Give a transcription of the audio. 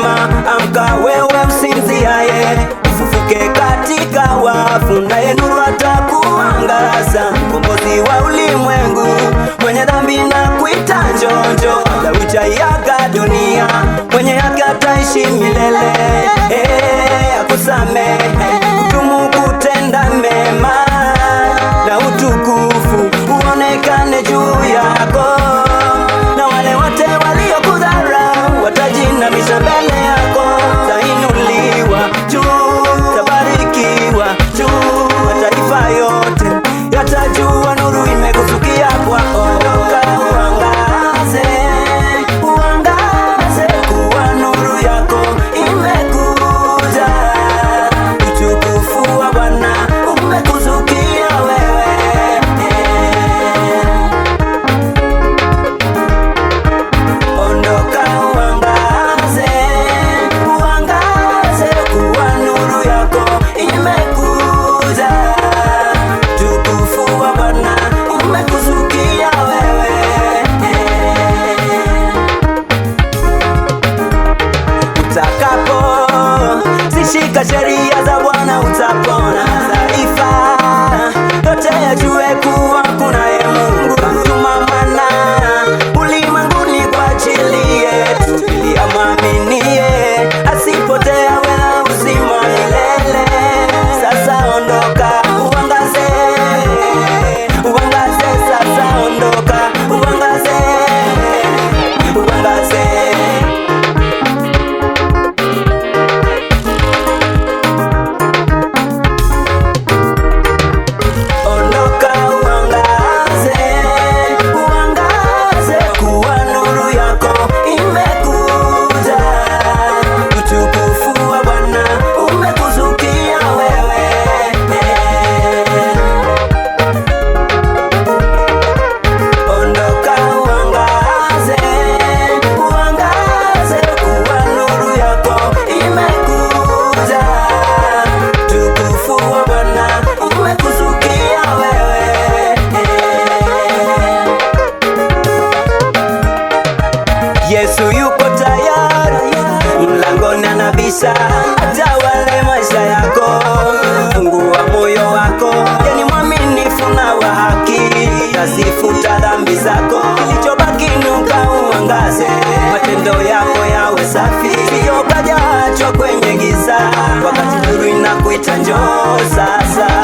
mzima, amka wewe msinziaye, ufufuke katika wafu, naye nuru atakuangaza. Mkombozi wa ulimwengu, mwenye dhambi na kuita njonjo, kabla hujaiaga dunia, mwenye haki ataishi milele. Akusamehe, kudumu kutenda mema, na utukufu uonekane juu yako, na wale wote waliokudharau watajinamisha mbele yako. Utainuliwa juu, utabarikiwa juu, mataifa yote yatajua nuru imekuzukia kwako. Ondoka uangaze, uangaze, kuwa nuru yako imekuja. Utukufu wa Bwana umekuzukia wewe. Ondoka uangaze, uangaze, kuwa nuru yako imekuja. Utukufu wa Bwana umekuzukia wewe. Utakapo zishika sheria za Bwana utapona. Taifa yote yajue kuwa kunaye Mungu. Kamtuma Mwana ulimwenguni kwa ajili yetu, ili amwaminie asipotee awe na uzima milele. Sasa ondoka uangaze, uangaze, sasa ondoka uangaze, uangaze. Ondoka uangaze, uangaze, kuwa nuru yako imekuja. Utukufu wa Bwana umekuzukia wewe. Ondoka uangaze, uangaze, kuwa nuru yako imekuja. Utukufu wa Bwana umekuzukia wewe. Yesu yuko tayari, mlangoni anabisha, atawale maisha yako. Fungua moyo wako, yeye ni mwaminifu na wa haki, atazifuta dhambi zako. Kilichobaki inuka uangaze, matendo yako yawe safi, sio ukajaachwa kwenye giza, wakati nuru inakuita njoo sasa.